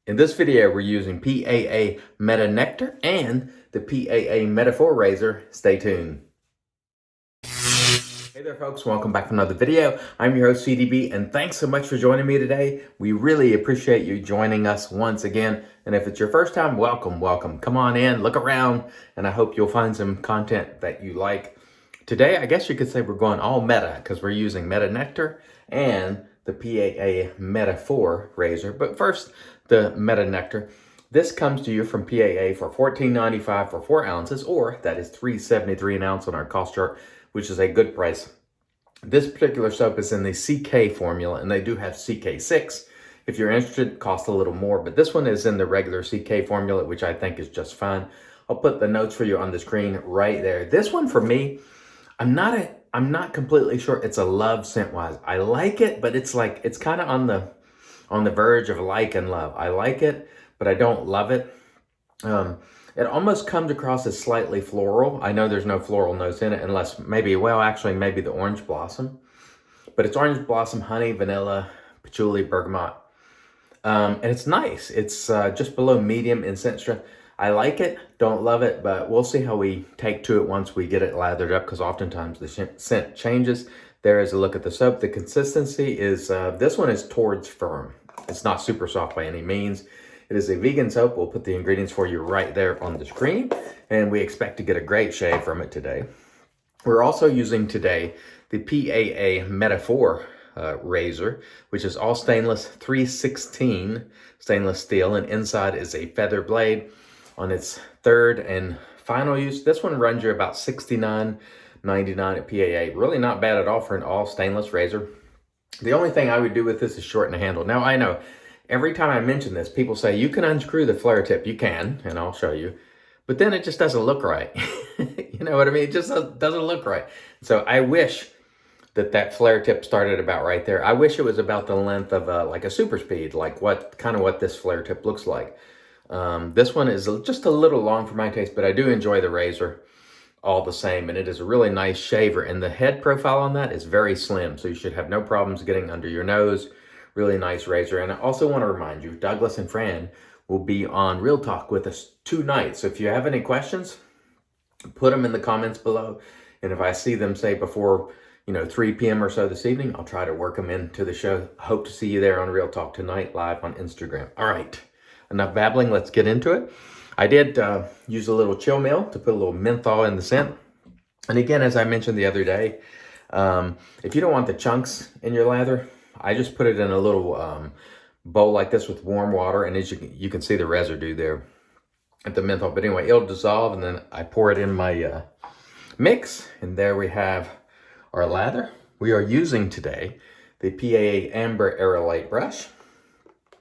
In this video, we're using PAA Meta Nectar and the PAA Meta 4 razor. Stay tuned. Hey there folks, welcome back to another video. I'm your host CDB and thanks so much for joining me today. We really appreciate you joining us once again. And if it's your first time, welcome. Come on in, look around, and I hope you'll find some content that you like. Today, I guess you could say we're going all meta because we're using Meta Nectar and the PAA Meta 4 razor. But first, the Meta Nectar. This comes to you from PAA for $14.95 for 4 ounces, or that is $3.73 an ounce on our cost chart, which is a good price. This particular soap is in the CK formula, and they do have CK6. If you're interested, it costs a little more, but this one is in the regular CK formula, which I think is just fine. I'll put the notes for you on the screen right there. This one for me, I'm not completely sure it's a love scent-wise. I like it, but it's kind of on the verge of like and love. I like it, but I don't love it. It almost comes across as slightly floral. I know there's no floral notes in it unless maybe the orange blossom. But it's orange blossom, honey, vanilla, patchouli, bergamot. And it's nice. It's just below medium in scent strength. I like it, don't love it, but we'll see how we take to it once we get it lathered up, because oftentimes the scent changes. There is a look at the soap. The consistency is, this one is towards firm. It's not super soft by any means. It is a vegan soap. We'll put the ingredients for you right there on the screen, and we expect to get a great shave from it today. We're also using today the PAA Meta 4 razor, which is all stainless, 316 stainless steel, and inside is a feather blade. On its third and final use, this one runs you about $69.99 at PAA. Really not bad at all for an all stainless razor. The only thing I would do with this is shorten the handle. Now I know every time I mention this, people say you can unscrew the flare tip. You can, and I'll show you. But then it just doesn't look right. You know what I mean? It just doesn't look right. So I wish that flare tip started about right there. I wish it was about the length of like a super speed, like what this flare tip looks like. This one is just a little long for my taste, but I do enjoy the razor all the same, and it is a really nice shaver, and the head profile on that is very slim, so you should have no problems getting under your nose. Really nice razor. And I also want to remind you, Douglas and Fran will be on Real Talk with us tonight, so if you have any questions, put them in the comments below, and if I see them, say, before 3 p.m. or so this evening, I'll try to work them into the show. Hope to see you there on Real Talk tonight, live on Instagram. All right, enough babbling, let's get into it. I did use a little chill meal to put a little menthol in the scent. And again, as I mentioned the other day, if you don't want the chunks in your lather, I just put it in a little bowl like this with warm water, and as you can see the residue there at the menthol. But anyway, it'll dissolve, and then I pour it in my mix, and there we have our lather. We are using today the PAA Amber Aerolite brush.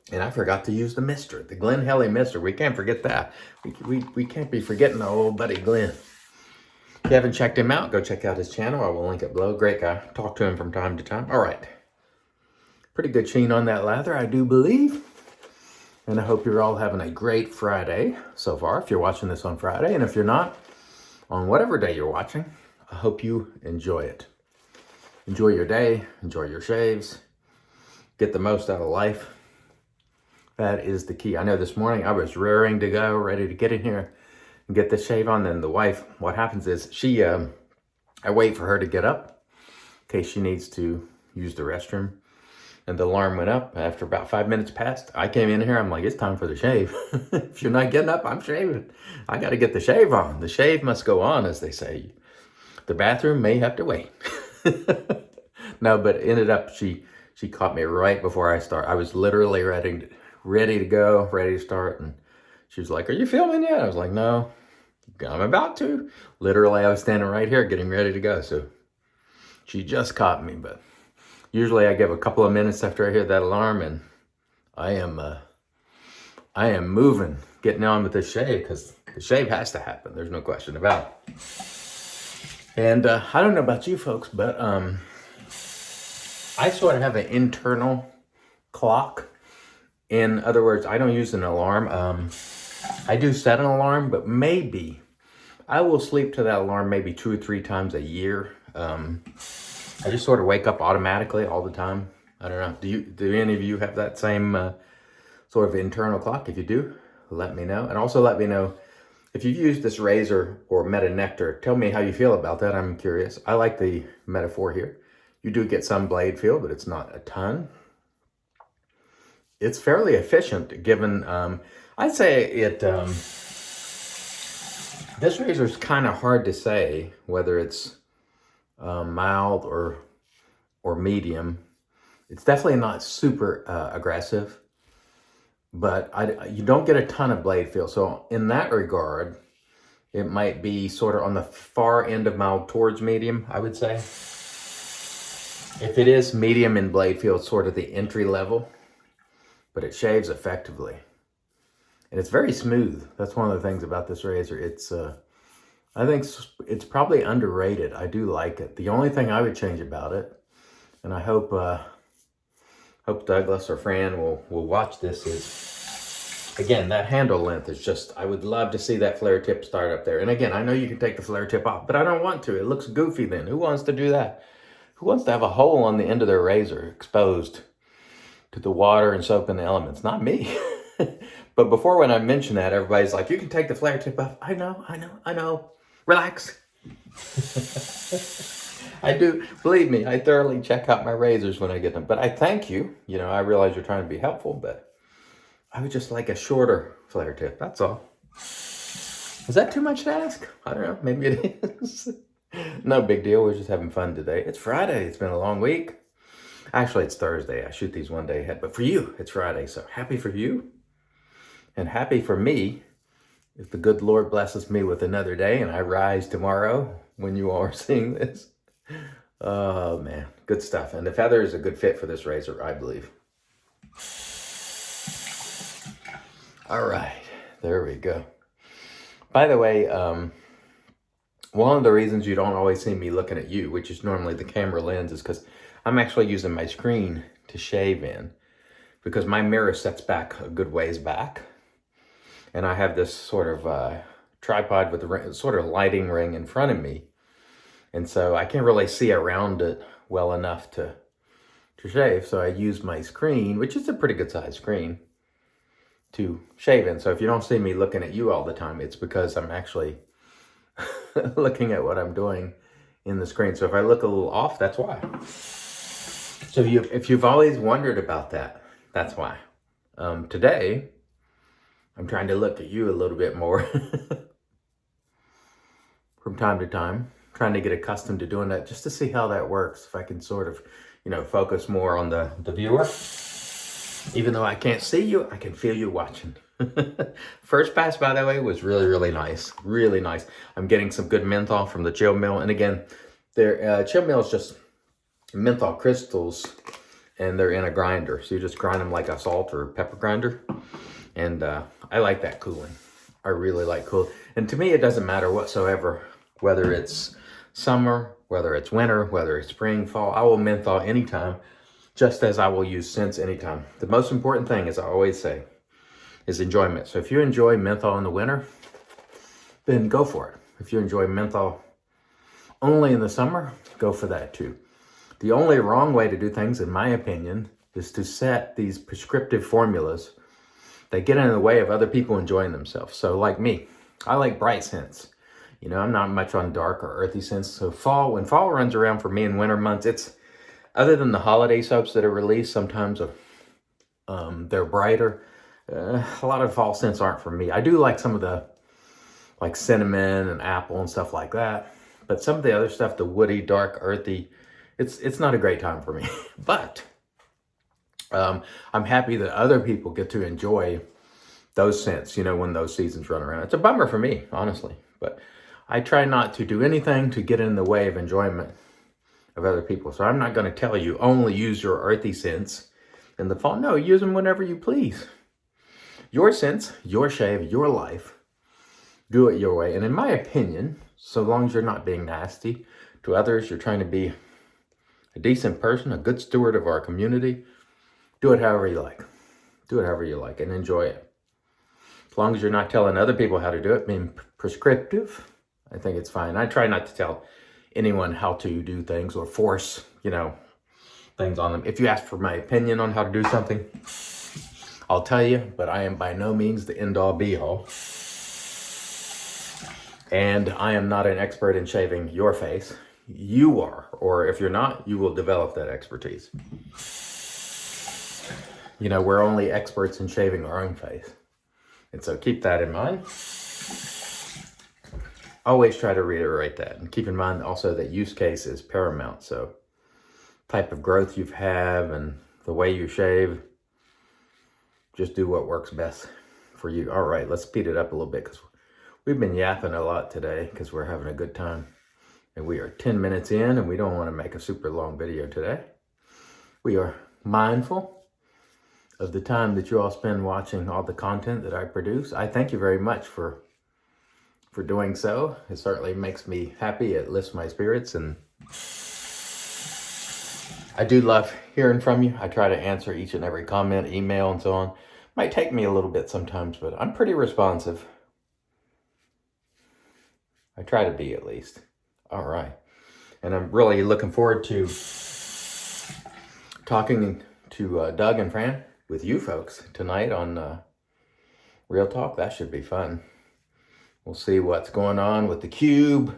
And I forgot to use the mister, the Glen Helly mister. We can't forget that. We can't be forgetting our old buddy Glenn. If you haven't checked him out, go check out his channel. I will link it below. Great guy. Talk to him from time to time. All right. Pretty good sheen on that lather, I do believe. And I hope you're all having a great Friday so far, if you're watching this on Friday. And if you're not, on whatever day you're watching, I hope you enjoy it. Enjoy your day. Enjoy your shaves. Get the most out of life. That is the key. I know this morning I was raring to go, ready to get in here and get the shave on. Then the wife, what happens is I wait for her to get up in case she needs to use the restroom. And the alarm went up after about 5 minutes passed. I came in here, I'm like, it's time for the shave. If you're not getting up, I'm shaving. I got to get the shave on. The shave must go on, as they say. The bathroom may have to wait. No, but ended up, she caught me right before I start. I was literally ready to go, ready to start, and she was like, are you filming yet? I was like, no, I'm about to. Literally, I was standing right here getting ready to go, so she just caught me. But usually I give a couple of minutes after I hear that alarm, and I am moving, getting on with this shave, because the shave has to happen. There's no question about it. And I don't know about you folks, but I sort of have an internal clock. In other words, I don't use an alarm. I do set an alarm, but maybe I will sleep to that alarm maybe 2 or 3 times a year. I just sort of wake up automatically all the time. I don't know. Do any of you have that same sort of internal clock. If you do, let me know. And also let me know if you use this razor or Meta Nectar. Tell me how you feel about that. I'm curious. I like the metaphor here. You do get some blade feel, but it's not a ton. It's fairly efficient given, I'd say it, this razor is kind of hard to say whether it's mild or medium. It's definitely not super aggressive, but you don't get a ton of blade feel. So in that regard, it might be sort of on the far end of mild towards medium, I would say. If it is medium in blade feel, it's sort of the entry level, but it shaves effectively. And it's very smooth. That's one of the things about this razor. It's, I think it's probably underrated. I do like it. The only thing I would change about it, and I hope Douglas or Fran will watch this, is, again, that handle length is just, I would love to see that flare tip start up there. And again, I know you can take the flare tip off, but I don't want to. It looks goofy then. Who wants to do that? Who wants to have a hole on the end of their razor exposed to the water and soap and the elements? Not me. But before, when I mention that, everybody's like, you can take the flare tip off. I know. Relax. I do. Believe me, I thoroughly check out my razors when I get them. But I thank you. You know, I realize you're trying to be helpful, but I would just like a shorter flare tip. That's all. Is that too much to ask? I don't know. Maybe it is. No big deal. We're just having fun today. It's Friday. It's been a long week. Actually, it's Thursday. I shoot these one day ahead. But for you, it's Friday. So happy for you. And happy for me if the good Lord blesses me with another day and I rise tomorrow when you all are seeing this. Oh, man. Good stuff. And the feather is a good fit for this razor, I believe. All right. There we go. By the way, one of the reasons you don't always see me looking at you, which is normally the camera lens, is because I'm actually using my screen to shave in, because my mirror sets back a good ways back. And I have this sort of tripod with a sort of lighting ring in front of me. And so I can't really see around it well enough to shave. So I use my screen, which is a pretty good size screen, to shave in. So if you don't see me looking at you all the time, it's because I'm actually looking at what I'm doing in the screen. So if I look a little off, that's why. So if you've always wondered about that, that's why. Today, I'm trying to look at you a little bit more from time to time, trying to get accustomed to doing that just to see how that works. If I can sort of, focus more on the viewer. Even though I can't see you, I can feel you watching. First pass, by the way, was really, really nice. Really nice. I'm getting some good menthol from the chill mill. And again, their chill mill is just menthol crystals, and they're in a grinder. So you just grind them like a salt or pepper grinder. And I like that cooling. I really like cooling. And to me, it doesn't matter whatsoever, whether it's summer, whether it's winter, whether it's spring, fall. I will menthol anytime, just as I will use scents anytime. The most important thing, as I always say, is enjoyment. So if you enjoy menthol in the winter, then go for it. If you enjoy menthol only in the summer, go for that too. The only wrong way to do things, in my opinion, is to set these prescriptive formulas that get in the way of other people enjoying themselves. So like me, I like bright scents. I'm not much on dark or earthy scents. So when fall runs around for me in winter months, it's, other than the holiday soaps that are released, sometimes they're brighter. A lot of fall scents aren't for me. I do like some of the, like cinnamon and apple and stuff like that. But some of the other stuff, the woody, dark, earthy, it's not a great time for me. But I'm happy that other people get to enjoy those scents, when those seasons run around. It's a bummer for me, honestly. But I try not to do anything to get in the way of enjoyment of other people. So I'm not going to tell you only use your earthy scents in the fall. No, use them whenever you please. Your scents, your shave, your life. Do it your way. And in my opinion, so long as you're not being nasty to others, you're trying to be a decent person, a good steward of our community, do it however you like. Do it however you like and enjoy it. As long as you're not telling other people how to do it, being prescriptive, I think it's fine. I try not to tell anyone how to do things or force, things on them. If you ask for my opinion on how to do something, I'll tell you, but I am by no means the end-all be-all. And I am not an expert in shaving your face. You are, or if you're not, you will develop that expertise. You know, we're only experts in shaving our own face. And so keep that in mind. Always try to reiterate that. And keep in mind also that use case is paramount. So type of growth you have and the way you shave, just do what works best for you. All right, let's speed it up a little bit because we've been yapping a lot today because we're having a good time. And we are 10 minutes in and we don't want to make a super long video today. We are mindful of the time that you all spend watching all the content that I produce. I thank you very much for doing so. It certainly makes me happy. It lifts my spirits, and I do love hearing from you. I try to answer each and every comment, email, and so on. Might take me a little bit sometimes, but I'm pretty responsive. I try to be, at least. All right. And I'm really looking forward to talking to Doug and Fran with you folks tonight on Real Talk. That should be fun. We'll see what's going on with the cube.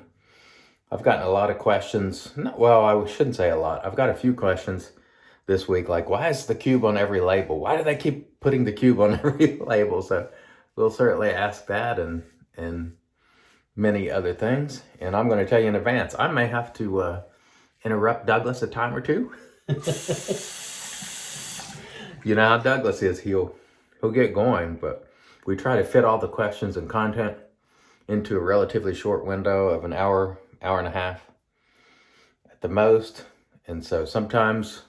I've gotten a lot of questions. Well, I shouldn't say a lot. I've got a few questions this week, like, why is the cube on every label? Why do they keep putting the cube on every label? So we'll certainly ask that and many other things. And I'm going to tell you in advance, I may have to interrupt Douglas a time or two. You know how Douglas is. He'll get going, but we try to fit all the questions and content into a relatively short window of an hour, hour and a half at the most. And so sometimes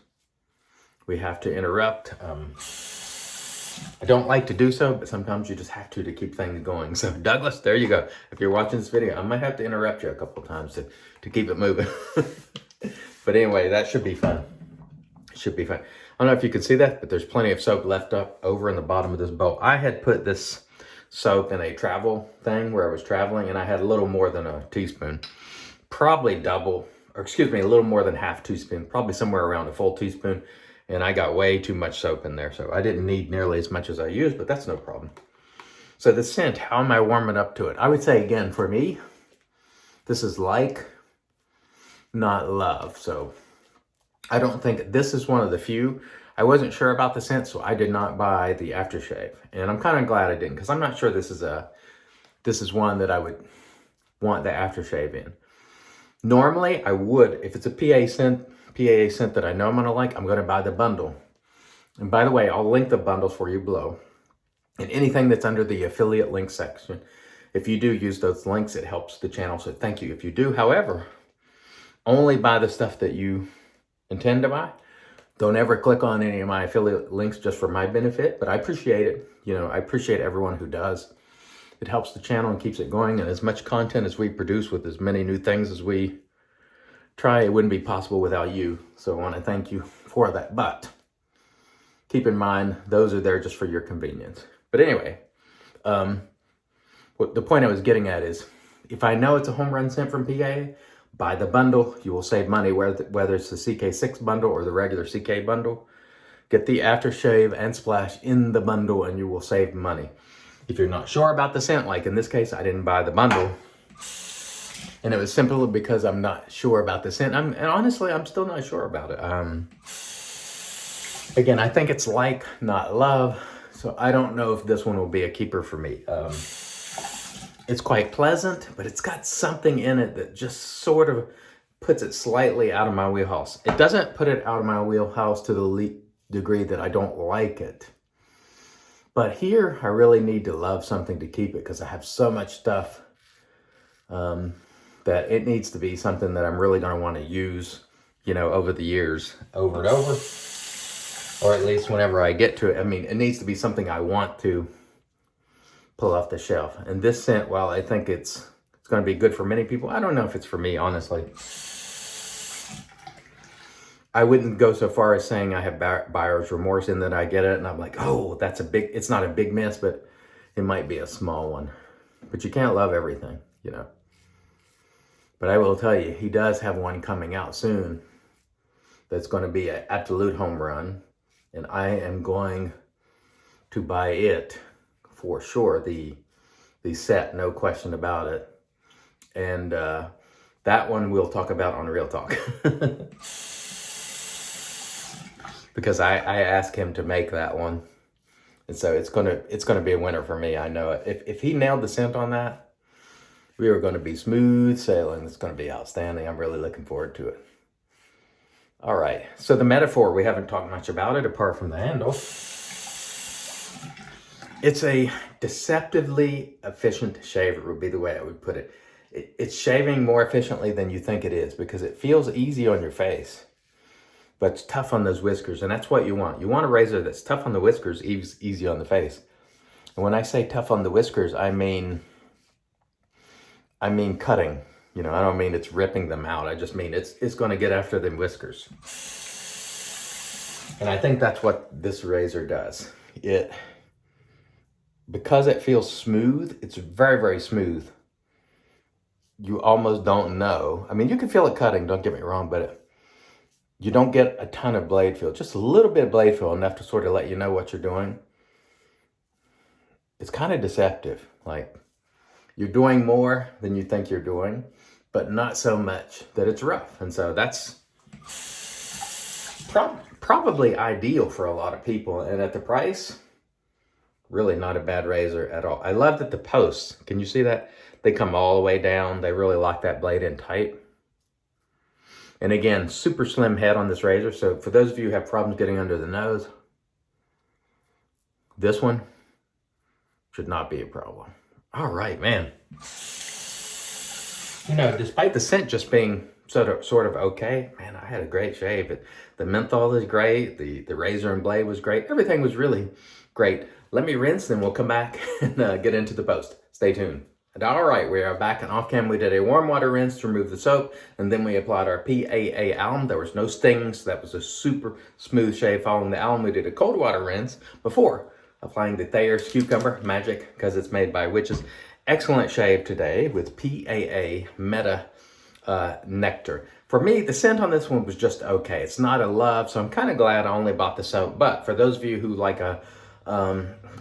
we have to interrupt. I don't like to do so, but sometimes you just have to keep things going. So Douglas, there you go. If you're watching this video, I might have to interrupt you a couple of times to keep it moving. But anyway, that should be fun. Should be fun. I don't know if you can see that, but there's plenty of soap left up over in the bottom of this bowl. I had put this soap in a travel thing where I was traveling, and I had a little more than a teaspoon. Probably double, or excuse me, a little more than half teaspoon, probably somewhere around a full teaspoon. And I got way too much soap in there, so I didn't need nearly as much as I used, but that's no problem. So the scent, how am I warming up to it? I would say, again, for me, this is like, not love. So I don't think, this is one of the few. I wasn't sure about the scent, so I did not buy the Aftershave. And I'm kind of glad I didn't, because I'm not sure this is one that I would want the Aftershave in. Normally, I would, if it's a PAA scent that I know I'm going to like, I'm going to buy the bundle. And by the way, I'll link the bundles for you below. And anything that's under the affiliate link section, if you do use those links, it helps the channel. So thank you if you do. However, only buy the stuff that you intend to buy. Don't ever click on any of my affiliate links just for my benefit, but I appreciate it. You know, I appreciate everyone who does. It helps the channel and keeps it going. And as much content as we produce with as many new things as we try, it wouldn't be possible without you. So I want to thank you for that. But keep in mind, those are there just for your convenience. But anyway, what the point I was getting at is, if I know it's a home run scent from PAA, buy the bundle. You will save money, whether it's the CK6 bundle or the regular CK bundle. Get the Aftershave and Splash in the bundle and you will save money. If you're not sure about the scent, like in this case, I didn't buy the bundle. And it was simply because I'm not sure about the scent. And honestly, I'm still not sure about it. Again, I think it's like, not love. So I don't know if this one will be a keeper for me. It's quite pleasant, but it's got something in it that just sort of puts it slightly out of my wheelhouse. It doesn't put it out of my wheelhouse to the degree that I don't like it. But here, I really need to love something to keep it, because I have so much stuff that it needs to be something that I'm really going to want to use, you know, over the years, over and over. Or at least whenever I get to it. I mean, it needs to be something I want to pull off the shelf. And this scent, while I think it's going to be good for many people, I don't know if it's for me, honestly. I wouldn't go so far as saying I have buyer's remorse in that I get it and I'm like, oh, it's not a big miss, but it might be a small one. But you can't love everything, you know. But I will tell you, he does have one coming out soon that's going to be an absolute home run. And I am going to buy it for sure. The set, no question about it. And that one we'll talk about on Real Talk. Because I asked him to make that one. And so it's gonna be a winner for me. I know it. If he nailed the scent on that, we are going to be smooth sailing. It's going to be outstanding. I'm really looking forward to it. All right. So the metaphor, we haven't talked much about it apart from the handle. It's a deceptively efficient shaver would be the way I would put it. It's shaving more efficiently than you think it is because it feels easy on your face, but it's tough on those whiskers. And that's what you want. You want a razor that's tough on the whiskers, easy on the face. And when I say tough on the whiskers, I mean cutting. You know, I don't mean it's ripping them out. I just mean it's going to get after them whiskers. And I think that's what this razor does. Because it feels smooth, it's very, very smooth. You almost don't know. I mean, you can feel it cutting, don't get me wrong, but you don't get a ton of blade feel. Just a little bit of blade feel, enough to sort of let you know what you're doing. It's kind of deceptive. Like, you're doing more than you think you're doing, but not so much that it's rough. And so that's probably ideal for a lot of people. And at the price, really not a bad razor at all. I love that the posts, can you see that? They come all the way down. They really lock that blade in tight. And again, super slim head on this razor. So for those of you who have problems getting under the nose, this one should not be a problem. All right, man. You know, despite the scent just being sort of okay, man, I had a great shave. The menthol is great. The razor and blade was great. Everything was really great. Let me rinse, then we'll come back and get into the post. Stay tuned. And all right, we are back and off cam. We did a warm water rinse to remove the soap, and then we applied our PAA alum. There was no stings. That was a super smooth shave. Following the alum, we did a cold water rinse before applying the Thayer's Cucumber Magic, because it's made by witches. Excellent shave today with PAA Meta Nectar. For me, the scent on this one was just okay. It's not a love, so I'm kind of glad I only bought the soap. But for those of you who like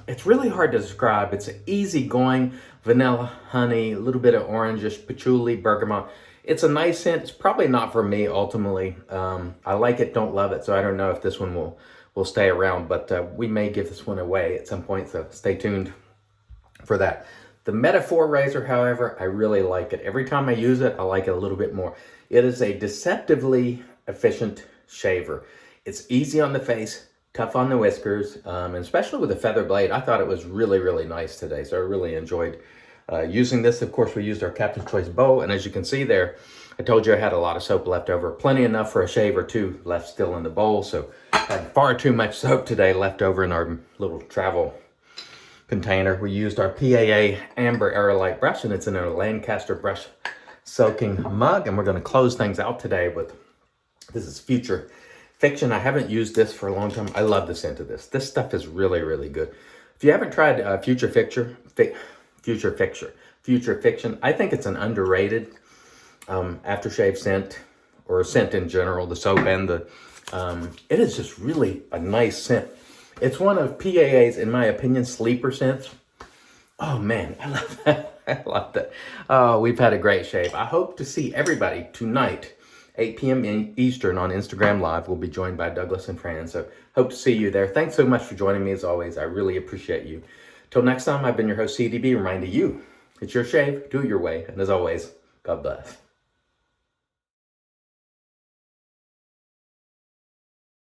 it's really hard to describe. It's easygoing, vanilla, honey, a little bit of orangish, patchouli, bergamot. It's a nice scent. It's probably not for me ultimately. I like it, don't love it, so I don't know if this one will stay around, but we may give this one away at some point, so stay tuned for that. The Metaphor razor, however, I really like it. Every time I use it, I like it a little bit more. It is a deceptively efficient shaver. It's easy on the face, tough on the whiskers, and especially with a feather blade. I thought it was really, really nice today, so I really enjoyed using this. Of course, we used our Captain's Choice bowl, and as you can see there, I told you I had a lot of soap left over, plenty enough for a shave or two left still in the bowl, so I had far too much soap today left over in our little travel container. We used our PAA Amber Aerolite brush, and it's in a Lancaster brush soaking mug, and we're going to close things out today with, this is Future Fiction. I haven't used this for a long time. I love the scent of this. This stuff is really, really good. If you haven't tried Future Fiction, I think it's an underrated aftershave scent, or a scent in general, the soap and the, it is just really a nice scent. It's one of PAA's, in my opinion, sleeper scents. Oh man, I love that. I love that. Oh, we've had a great shave. I hope to see everybody tonight, 8 p.m. Eastern on Instagram Live. We'll be joined by Douglas and Fran, so hope to see you there. Thanks so much for joining me as always. I really appreciate you. Till next time, I've been your host, CDB, reminding you, it's your shave, do it your way, and as always, God bless.